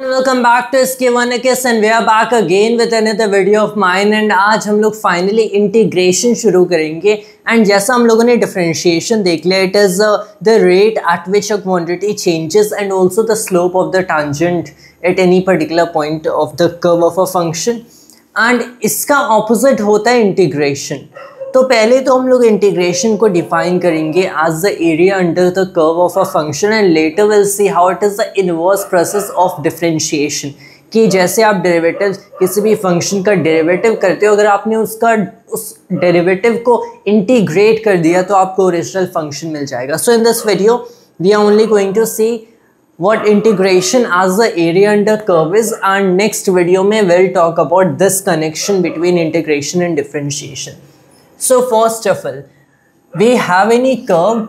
Welcome back to SK1AKS and we are back again with another video of mine and आज हम लोग finally integration शुरू करेंगे and जैसा हम लोगों ने डिफरेंशिएशन देख लिया it is the rate at which a quantity changes and also the slope of the tangent at any particular point of the curve of a function and इसका opposite होता है इंटीग्रेशन। तो पहले तो हम लोग इंटीग्रेशन को डिफाइन करेंगे as the area under the curve of a function and later will see how it is the inverse process of differentiation. कि जैसे आप डेरिवेटिव किसी भी फंक्शन का डेरिवेटिव करते हो, अगर आपने उस डेरिवेटिव को इंटीग्रेट कर दिया तो आपको ओरिजिनल फंक्शन मिल जाएगा। So in this video we are only going to see what integration as the area under curve is, and next video में we'll talk about this connection between integration and differentiation. So first of all we have any curve,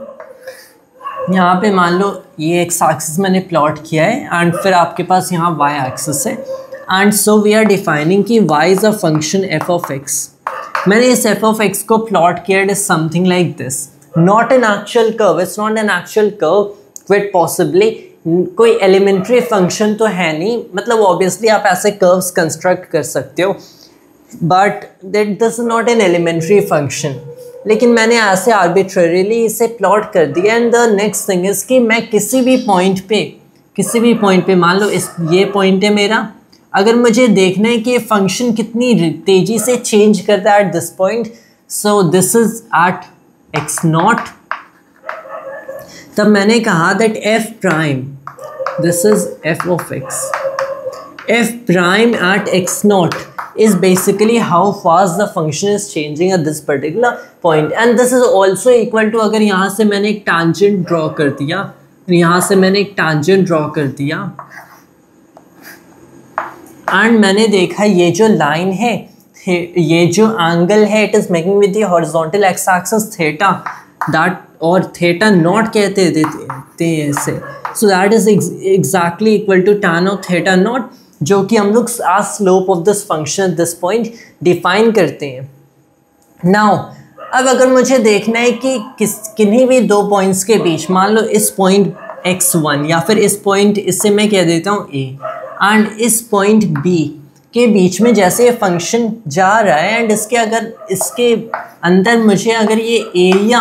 यहाँ पे मान लो ये x axis मैंने plot किया है and फिर आपके पास यहाँ वाई एक्सिस है and so we are defining कि y इज़ a function f of x। मैंने इस f of x को प्लॉट किया, it is something like this, not an actual curve, it's not an actual curve, quite possibly कोई elementary function तो है नहीं, मतलब ऑब्वियसली आप ऐसे कर्व्स कंस्ट्रक्ट कर सकते हो but that this is not an elementary function. लेकिन मैंने ऐसे आर्बिट्रेरीली इसे प्लॉट कर दिया and the next thing is कि मैं किसी भी पॉइंट पे मान लो ये पॉइंट है मेरा, अगर मुझे देखना है कि ये फंक्शन कितनी तेज़ी से चेंज करता है at this point, so this is at x naught, तब मैंने कहा that f prime, this is f of x, f prime at x naught is basically how fast the function is changing at this particular point and this is also equal to, अगर यहाँ से मैंने एक tangent draw कर दिया, यहाँ से मैंने एक tangent draw कर दिया and मैंने देखा ये जो line है, ये जो angle है, it is making with the horizontal x axis theta, that और theta not कहते देते हैं इसे, so that is exactly equal to tan of theta not, जो कि हम लोग आज slope of this function at this point define करते हैं। नाउ अब अगर मुझे देखना है कि किन्हीं भी दो पॉइंट्स के बीच, मान लो इस पॉइंट x1 या फिर इस पॉइंट, इससे मैं कह देता हूँ a एंड इस पॉइंट b के बीच में जैसे ये फंक्शन जा रहा है एंड इसके अंदर मुझे अगर ये एरिया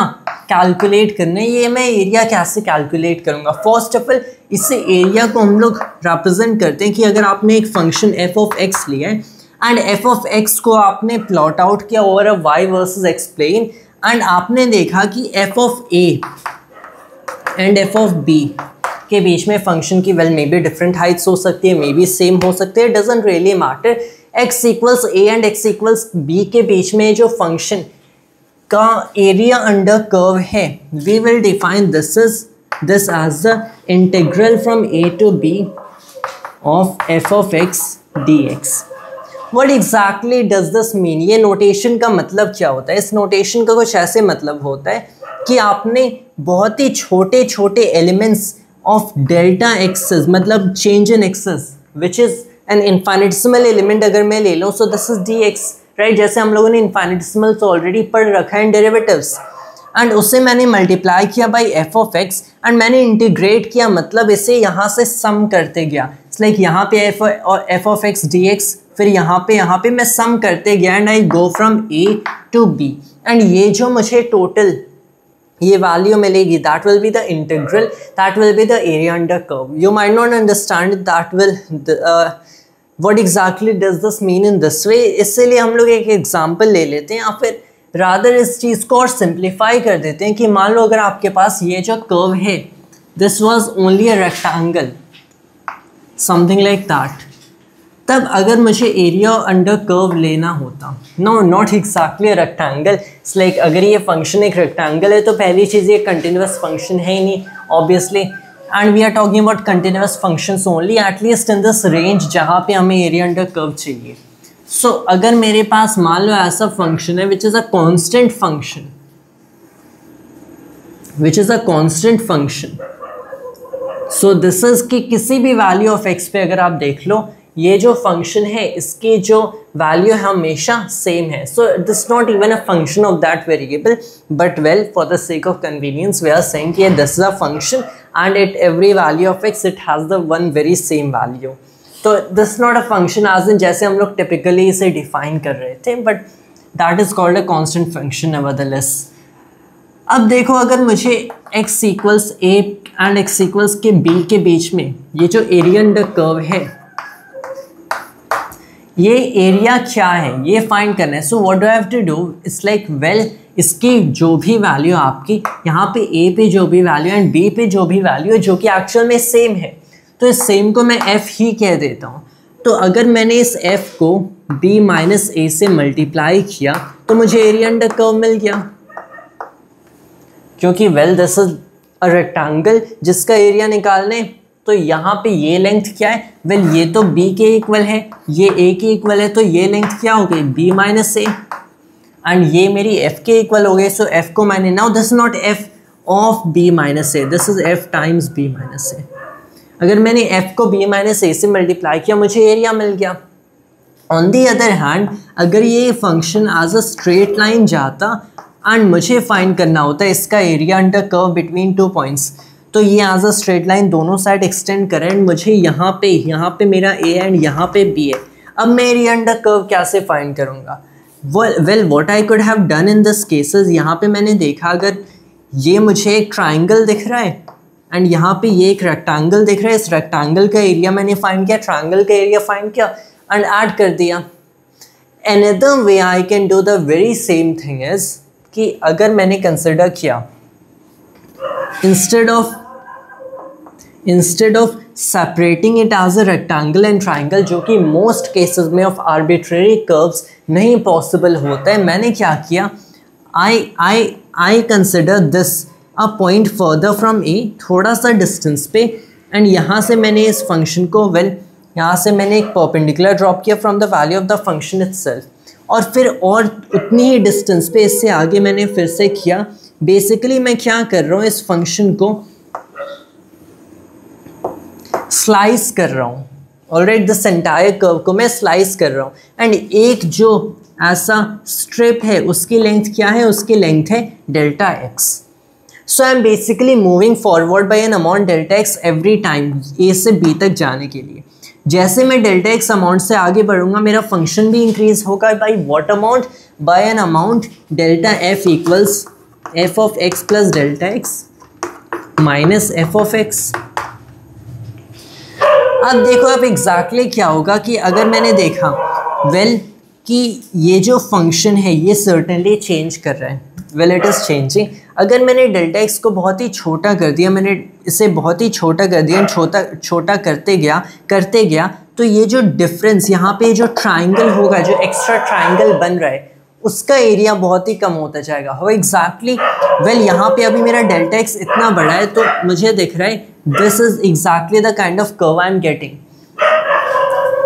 कैलकुलेट करना है, ये मैं एरिया कैसे कैलकुलेट करूँगा? फर्स्ट ऑफ ऑल इससे एरिया को हम लोग रिप्रेजेंट करते हैं कि अगर आपने एक फंक्शन f ऑफ x लिया है एंड f ऑफ x को आपने प्लॉट आउट किया over a y versus x plane and आपने देखा कि f of a and f of b के बीच में फंक्शन की well may be different heights हो सकती है, मे बी सेम हो सकते हैं, doesn't really matter, x equals a and x equals b के बीच में जो फंक्शन का एरिया अंडर कर्व है, we will define this as the integral from a to b of f of x dx. What exactly does this mean? ये notation का मतलब क्या होता है? इस नोटेशन का कुछ ऐसे मतलब होता है कि आपने बहुत ही छोटे छोटे एलिमेंट्स ऑफ डेल्टा एक्सेस, मतलब change in x which is an infinitesimal element अगर मैं ले लूँ, so this is dx, right? जैसे हम लोगों ने इनफाइनिटेसिमल्स ऑलरेडी पढ़ रखा है इन डेरिवेटिव्स एंड उससे मैंने मल्टीप्लाई किया by F of x and मैंने इंटीग्रेट किया, मतलब इसे यहाँ से सम करते गया। इट्स लाइक यहाँ पे f of x d x, फिर यहाँ पे मैं सम करते गया and I go from a to b and ये जो मुझे टोटल ये वैल्यू मिलेगी, that will be the integral, that will be the area under curve. You might not understand that will what exactly does this mean in this way, इसलिए हम लोग एक example ले लेते हैं या फिर रादर इस चीज़ को और सिंप्लीफाई कर देते हैं कि मान लो अगर आपके पास ये जो कर्व है, this was only a rectangle, something like that, तब अगर मुझे एरिया अंडर कर्व लेना होता, no not exactly a rectangle, it's like अगर ये फंक्शन एक रेक्टेंगल है तो पहली चीज़ ये कंटिन्यूस फंक्शन है ही नहीं obviously, and we are talking about continuous functions only at least in this range जहाँ पे हमें एरिया अंडर कर्व चाहिए। सो अगर मेरे पास मान लो ऐसा फंक्शन है which is a constant function, so this is कि किसी भी वैल्यू ऑफ x पे अगर आप देख लो, ये जो फंक्शन है इसकी जो वैल्यू है हमेशा सेम है, so this not even a function of that variable, but well for the sake of convenience we are saying this is a function and at every value of x it has the one very same value. तो this not a function as in जैसे हम लोग typically इसे define कर रहे थे, but that is called a constant function nevertheless. अब देखो, अगर मुझे x equals a and x equals के b के बीच में ये जो एरिया अंडर कर्व है, ये एरिया क्या है ये फाइंड करना है। So what do I have to do, it's like well, इसकी जो भी वैल्यू आपकी यहाँ पे a पे जो भी वैल्यू एंड b पे जो भी वैल्यू है जो कि एक्चुअल में सेम है, तो इस सेम को मैं f ही कह देता हूँ। तो अगर मैंने इस f को b माइनस a से मल्टीप्लाई किया तो मुझे एरिया अंडर कर्व मिल गया, क्योंकि well this is a rectangle जिसका एरिया निकालने, तो यहाँ पे ये लेंथ क्या है, वेल ये तो b के इक्वल है, ये a के इक्वल है, तो ये लेंथ क्या हो गई b माइनस a, एंड ये मेरी f के इक्वल हो गई। सो f को मैंने, now this not f of b minus a, this is f times b minus a। अगर मैंने f को b माइनस a से मल्टीप्लाई किया मुझे एरिया मिल गया। ऑन दी अदर हैंड, अगर ये function as a straight line जाता एंड मुझे फाइंड करना होता है इसका area under curve between two points, तो ये एज अ स्ट्रेट लाइन दोनों साइड एक्सटेंड करें एंड मुझे यहाँ पे मेरा a एंड यहाँ पे b है। अब मैं एरिया अंडर कर्व कैसे फाइंड करूँगा? Well what I could have done in this cases, यहाँ पे मैंने देखा अगर ये मुझे एक ट्राइंगल दिख रहा है एंड यहाँ पे ये एक रेक्टेंगल दिख रहा है, इस रेक्टेंगल का एरिया मैंने फाइंड किया, ट्राइंगल का एरिया फाइंड किया एंड ऐड कर दिया। Another way I can do the very same thing is कि अगर मैंने कंसिडर किया instead of separating it as a rectangle and triangle, जो कि most cases में of arbitrary curves नहीं possible होता है, मैंने क्या किया, I consider this a point further from A, थोड़ा सा distance पे, एंड यहाँ से मैंने इस फंक्शन को यहाँ से मैंने एक परपेंडिकुलर ड्रॉप किया from the value of the function itself, और फिर और उतनी ही डिस्टेंस पे इससे आगे मैंने फिर से किया। बेसिकली मैं क्या कर रहा हूँ, इस फंक्शन को स्लाइस कर रहा हूँ, ऑलराइट, दिस एंटायर कर्व को मैं स्लाइस कर रहा हूँ, एंड एक जो ऐसा स्ट्रिप है उसकी लेंथ क्या है, उसकी लेंथ है delta x. So I am basically moving forward by an amount delta x every time A से बी तक जाने के लिए। जैसे मैं डेल्टा एक्स अमाउंट से आगे बढ़ूंगा मेरा फंक्शन भी इंक्रीज होगा by what amount, by an amount delta f equals f of x plus delta x minus f of x. अब देखो अब एग्जैक्टली क्या होगा कि अगर मैंने देखा वेल कि ये जो फंक्शन है ये सर्टेनली चेंज कर रहा है, वेल इट इज़ चेंजिंग। अगर मैंने डेल्टा एक्स को बहुत ही छोटा कर दिया, मैंने इसे बहुत ही छोटा कर दिया, छोटा करते गया, तो ये जो डिफरेंस यहाँ पे जो ट्राइंगल होगा, जो एक्स्ट्रा ट्राइंगल बन रहा है उसका एरिया बहुत ही कम होता जाएगा। हो एग्जैक्टली, वेल यहाँ पे अभी मेरा डेल्टा एक्स इतना बड़ा है तो मुझे दिख रहा है this is exactly the kind of curve I am getting.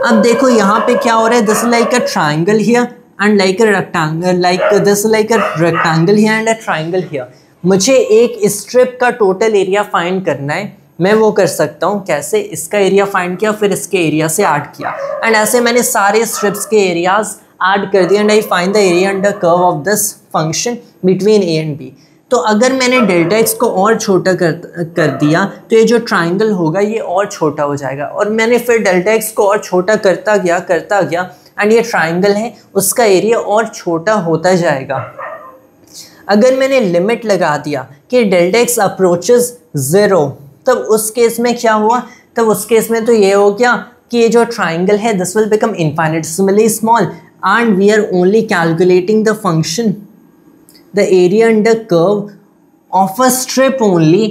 अब देखो यहाँ पे क्या हो रहा है, this is like a triangle here and like a rectangle, like this like a rectangle here and a triangle here। मुझे एक स्ट्रिप का टोटल एरिया फाइंड करना है, मैं वो कर सकता हूँ कैसे, इसका एरिया फाइंड किया फिर इसके एरिया से ऐड किया, एंड ऐसे मैंने सारे स्ट्रिप्स के एरियाज ऐड कर दिए and I find the area under curve of this function between A and b. तो अगर मैंने डेल्टा एक्स को और छोटा कर दिया तो ये जो ट्राइंगल होगा ये और छोटा हो जाएगा, और मैंने फिर डेल्टा एक्स को और छोटा करता गया एंड ये ट्राइंगल है उसका एरिया और छोटा होता जाएगा। अगर मैंने लिमिट लगा दिया कि डेल्टा एक्स अप्रोचेस 0, तब उस केस में क्या हुआ, तब उस केस में तो ये हो गया कि ये जो ट्राइंगल है this will become infinitesimally small and we are only calculating the function the area under curve of a strip only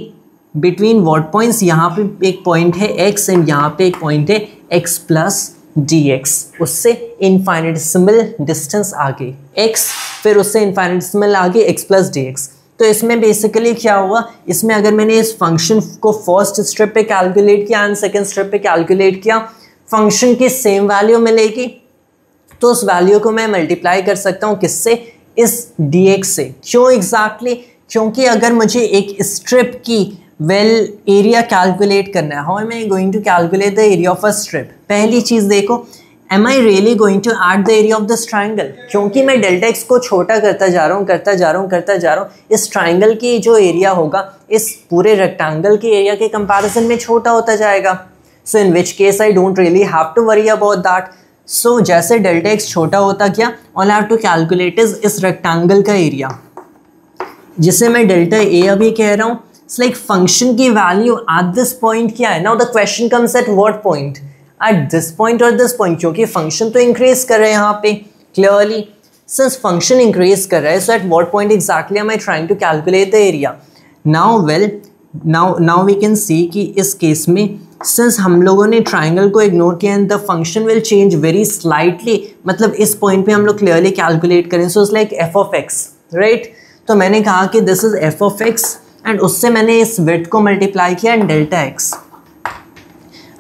between what points, यहाँ पे एक पॉइंट है x एंड यहाँ पे एक पॉइंट है x प्लस dx, उससे इनफाइनिटेसिमल डिस्टेंस आगे x, फिर उससे इनफाइनिटेसिमल आगे x प्लस dx। तो इसमें बेसिकली क्या हुआ, इसमें अगर मैंने इस फंक्शन को फर्स्ट स्ट्रिप पे कैलकुलेट किया एंड सेकंड स्ट्रिप पे कैलकुलेट किया, फंक्शन की सेम वैल्यू मिलेगी, तो उस वैल्यू को मैं मल्टीप्लाई कर सकता हूँ किससे, इस dx से। क्यों एग्जैक्टली, क्योंकि अगर मुझे एक स्ट्रिप की एरिया कैलकुलेट करना है, how am I going to calculate the area of a strip. पहली चीज़ देखो, am I really going to add the area of this triangle, क्योंकि मैं डेल्टा एक्स को छोटा करता जा रहा हूँ, इस ट्राइंगल की जो एरिया होगा इस पूरे रेक्टेंगल के एरिया के कंपैरिजन में छोटा होता जाएगा। So in which case I don't really have to worry about that. So जैसे डेल्टा एक्स छोटा होता गया, all I have to calculate is इस रेक्टेंगल का एरिया, जिसे मैं डेल्टा ए अभी कह रहा हूँ. इट्स लाइक फंक्शन की वैल्यू एट दिस पॉइंट क्या है. Now the question comes at what point, at this point और दिस पॉइंट, क्योंकि फंक्शन तो इंक्रीज कर रहे हैं यहाँ पे क्लियरली. सिंस फंक्शन इंक्रीज कर रहा है, so at what point exactly am I trying to calculate the area. Now we can see कि इस केस में सिंस हम लोगों ने ट्राइंगल को इग्नोर किया and the function will change very slightly, मतलब इस पॉइंट पे हम लोग क्लियरली कैलकुलेट करें. So it's like f of x, right. तो मैंने कहा कि this is f of x and उससे मैंने इस विड्थ को मल्टीप्लाई किया and delta x,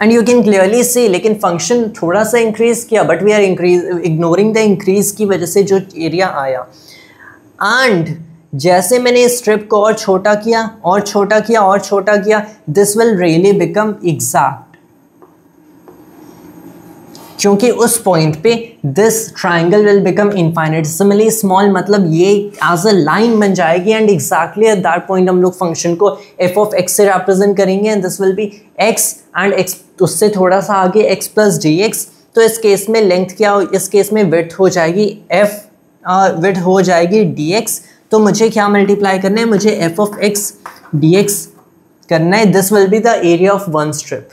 and you can clearly see, लेकिन फंक्शन थोड़ा सा इंक्रीज किया but we are ignoring the increase की वजह से जो एरिया आया. एंड जैसे मैंने इस स्ट्रिप को और छोटा किया और छोटा किया और छोटा किया, this will really become exact, क्योंकि उस पॉइंट पे this triangle will become infinitesimally small, मतलब ये एज अ लाइन बन जाएगी and exactly at that point हम लोग फंक्शन को एफ ऑफ एक्स से रिप्रेजेंट करेंगे and this will be x and x उससे थोड़ा सा आगे एक्स प्लस डी एक्स. तो इस केस में लेंथ क्या हो, इस केस में विड्थ हो जाएगी एफ, विड्थ हो जाएगी डी एक्स. तो मुझे क्या मल्टीप्लाई करना है, मुझे F of x d x करना है. This will be the area of one strip.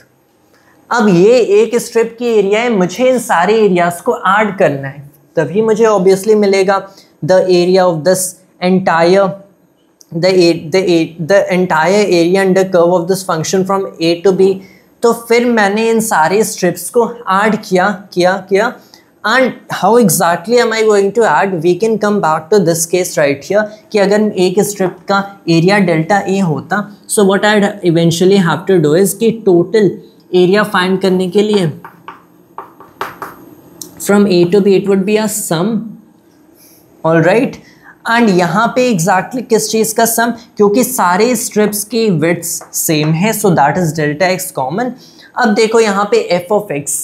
अब ये एक स्ट्रिप की एरिया है, मुझे इन सारे एरियाज को ऐड करना है, तभी मुझे ऑब्वियसली मिलेगा the area of this entire the entire area under curve of this function from a to b. तो फिर मैंने इन सारे स्ट्रिप्स को ऐड किया and how exactly am I going to add, we can come back to this case right here कि अगर एक strip का एरिया डेल्टा ए होता, so what I eventually have to do is कि total area find करने के लिए from a to b it would be a sum, alright. And यहाँ पे एग्जैक्टली किस चीज़ का सम, क्योंकि सारे स्ट्रिप्स की विड्थ्स सेम है, so that is delta x common. अब देखो यहाँ पे f of x,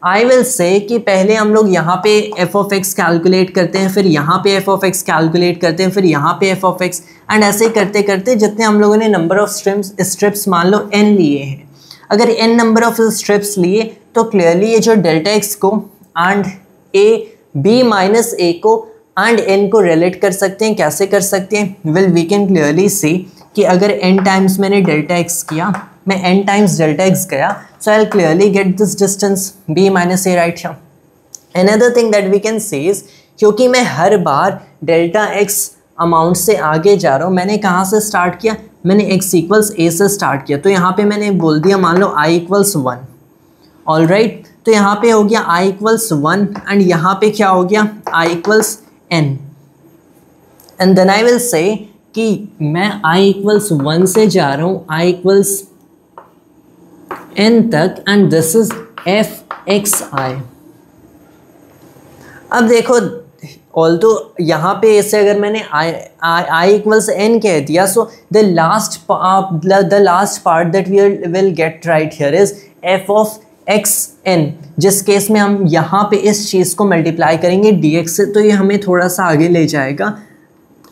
I will say कि पहले हम लोग यहाँ पे एफ ऑफ एक्स कैलकुलेट करते हैं, फिर यहाँ पे एफ ऑफ एक्स कैलकुलेट करते हैं, फिर यहाँ पे एफ ऑफ एक्स, एंड ऐसे करते करते जितने हम लोगों ने नंबर ऑफ स्ट्रिप्स मान लो n लिए हैं, अगर n नंबर ऑफ स्ट्रिप्स लिए तो क्लियरली ये जो डेल्टा एक्स को and a b minus a को एंड n को रिलेट कर सकते हैं. कैसे कर सकते हैं, well we can clearly see कि अगर n टाइम्स मैंने डेल्टा एक्स किया, मैं n टाइम्स डेल्टा एक्स गया, so I'll clearly get this distance b minus a right here. Another thing that we can say is क्योंकि मैं हर बार delta x amount से आगे जा रहा हूँ, मैंने कहाँ से स्टार्ट किया, मैंने x इक्वल्स a से स्टार्ट किया, तो यहाँ पे मैंने बोल दिया मान लो i इक्वल्स 1, ऑल राइट. तो यहाँ पे हो गया i इक्वल्स 1 एंड यहाँ पे क्या हो गया i equals n, and then I will say कि मैं i इक्वल्स 1 से जा रहा हूँ i इक्वल्स n तक and this is f x i. अब देखो ऑल्दो यहाँ पे ऐसे अगर मैंने आई इक्वल्स n कह दिया, so the last part that we will get right here is f of x n, जिस केस में हम यहाँ पे इस चीज़ को मल्टीप्लाई करेंगे dx से, तो ये हमें थोड़ा सा आगे ले जाएगा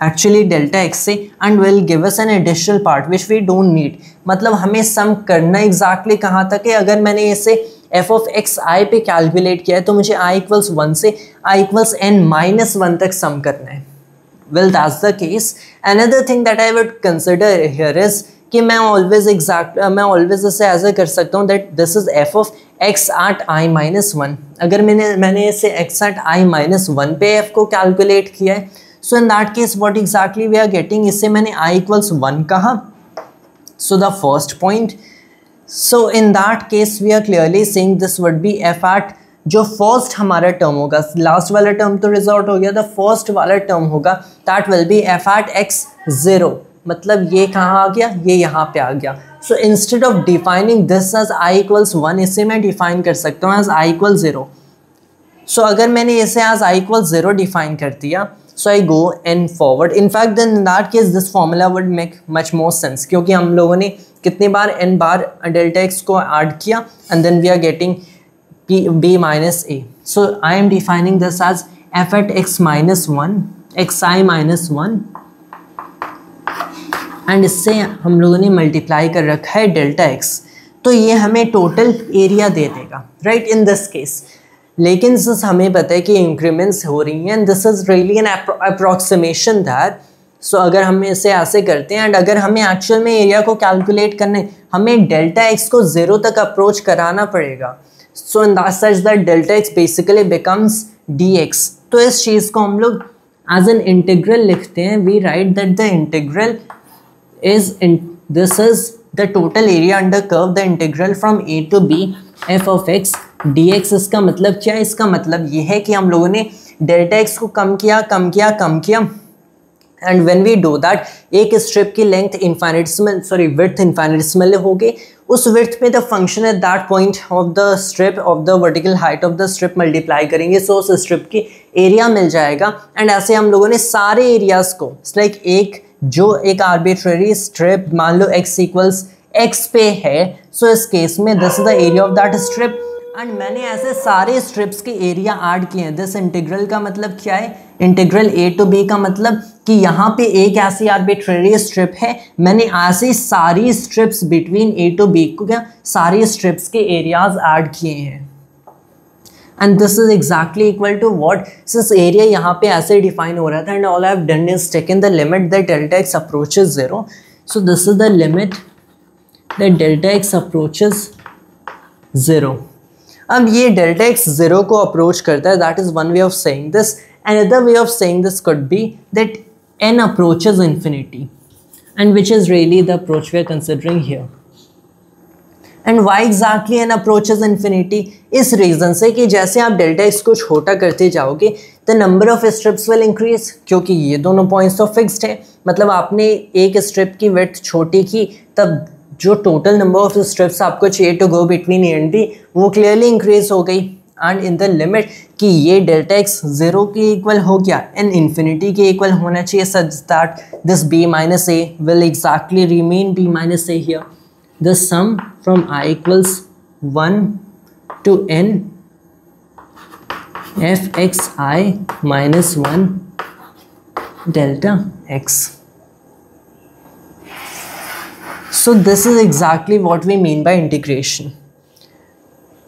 एक्चुअली डेल्टा एक्स से and will give us an additional part which we don't need. मतलब हमें सम करना एग्जैक्टली कहाँ तक है, अगर मैंने इसे एफ ऑफ एक्स आई पे कैलकुलेट किया है तो मुझे आई इक्वल्स 1 से आई इक्वल्स n माइनस 1 तक सम करना है. Well that's the case. Another thing that I would consider here is कि मैं ऑलवेज इसे ऐसा कर सकता हूँ that this is f of x at i minus 1. अगर मैंने इसे एक्स एट आई माइनस 1 पे एफ को कैलकुलेट किया है, so in that case what exactly we are getting, इससे मैंने i इक्वल्स 1 कहा, so the first point. So in that case we are clearly saying this would be f at, जो first हमारा term होगा, last वाला term तो result हो गया, द फर्स्ट वाला टर्म होगा that will be f at x 0. मतलब ये कहाँ आ गया, ये यहाँ पे आ गया. So instead of defining this as i equals 1, इसे मैं डिफाइन कर सकता हूँ एज i इक्वल 0. सो अगर मैंने इसे एज i इक्वल 0 डिफाइन कर दिया, so I go n forward. In fact, then in that case, this formula would make much more sense, क्योंकि हम लोगों ने कितनी बार n बार डेल्टा x को ऐड किया and then we are getting b minus a. So I am defining this as f at x minus 1, xi minus 1, and इससे हम लोगों ने मल्टीप्लाई कर रखा है डेल्टा x. तो ये हमें टोटल एरिया दे देगा, राइट, इन दिस केस। लेकिन सिंस हमें पता है कि इंक्रीमेंट्स हो रही हैं, this is really an approximation that, so अगर हम इसे ऐसे करते हैं एंड अगर हमें एक्चुअल में एरिया को कैलकुलेट करने, हमें डेल्टा एक्स को 0 तक अप्रोच कराना पड़ेगा। So in that such that delta x basically becomes dx। तो इस चीज़ को हम लोग एज एन इंटीग्रल लिखते हैं। We write that the integral is this is the total area under curve, the integral from a to b f of x dx। इसका मतलब क्या है? इसका मतलब ये है कि हम लोगों ने डेल्टा एक्स को कम किया and when we do that, एक स्ट्रिप की length infinitesimal, sorry width infinitesimal होगी, उस विड्थ पे the function at that point of the strip of the vertical height of the strip multiply करेंगे, सो उस स्ट्रिप की एरिया मिल जाएगा। And ऐसे हम लोगों ने सारे एरियाज को, लाइक एक आर्बिट्रेरी स्ट्रिप मान लो x इक्वल्स x पे है, सो इस केस में this is the area of that strip and मैंने ऐसे सारे स्ट्रिप्स के एरिया ऐड किए हैं। दिस इंटीग्रल का मतलब क्या है? इंटीग्रल a to b का मतलब कि यहाँ पे एक ऐसी आर्बिट्रेरी स्ट्रिप है, मैंने ऐसी सारी strips between a to b को क्या सारी स्ट्रिप्स के एरियाज ऐड किए हैं। And this is exactly equal to what, since area यहाँ पे ऐसे डिफाइन हो रहा था and all I have done is taken the limit that delta X approaches 0। So this is the limit that delta X approaches 0। अब ये delta x 0 को approach करता है, that is one way of saying this. Another way of saying this could be that n approaches infinity, and which is really the approach we are considering here. And why exactly n approaches infinity? इस reason से कि जैसे आप delta x को छोटा करते जाओगे, the number of strips will increase, क्योंकि ये दोनों points तो fixed है। मतलब आपने एक strip की width छोटी की, तब जो टोटल नंबर ऑफ स्ट्रिप्स आपको चाहिए to go between A and B, वो क्लियरली इंक्रीज हो गई। एंड इन द लिमिट कि ये डेल्टा एक्स 0 के इक्वल हो गया एंड इन्फिनिटी के इक्वल होना चाहिए, such that this b minus a will exactly remain b minus a here. The sum from I equals 1 to n fxi minus 1 delta x. So this is exactly what we mean by integration.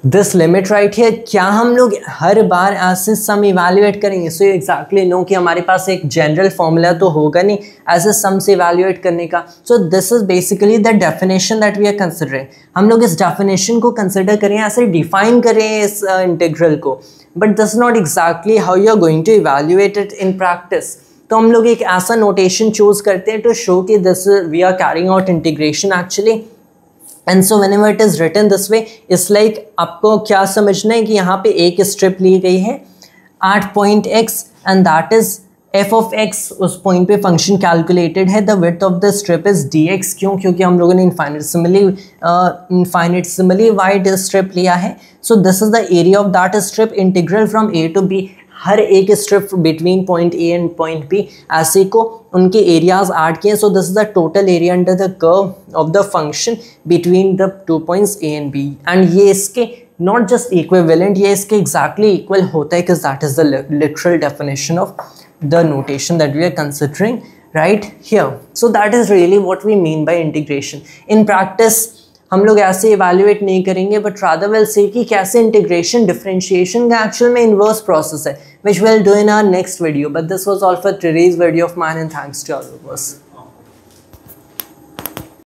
This limit right here, क्या हम लोग हर बार ऐसे सम evaluate करेंगे? So exactly no कि हमारे पास एक general formula तो होगा नहीं ऐसे सम से इवैल्यूएट करने का। So this is basically the definition that we are considering. हम लोग इस डेफिनेशन को कंसिडर करें, ऐसे डिफाइन करें इस इंटीग्रल को, but this not exactly how you are going to evaluate it in practice. तो हम लोग एक ऐसा नोटेशन चूज करते हैं टू शो कि this we are carrying out integration actually. And so whenever it is written this way, it's like आपको क्या समझना है कि यहाँ पे एक स्ट्रिप ली गई है at point x and that is f of x, उस पॉइंट पे फंक्शन कैलकुलेटेड है। The width of the strip is dx। क्यों? क्योंकि हम लोगों ने इनफाइनिटेसिमली वाइड स्ट्रिप लिया है। So this is the area of that strip, integral from a to b, हर एक strip between point A and point B ऐसे को उनके एरियाज ऐड किए। So this is the total area under the curve of the function between the 2 points A and B. And ये इसके not just equivalent, ये इसके exactly equal होता है, because that is the literal definition of the notation that we are considering right here. So that is really what we mean by integration. In practice हम लोग ऐसे evaluate नहीं करेंगे, but rather will say कि कैसे integration differentiation का actual में inverse process है, which we'll do in our next video. But this was all for today's video of mine, and thanks to all of us.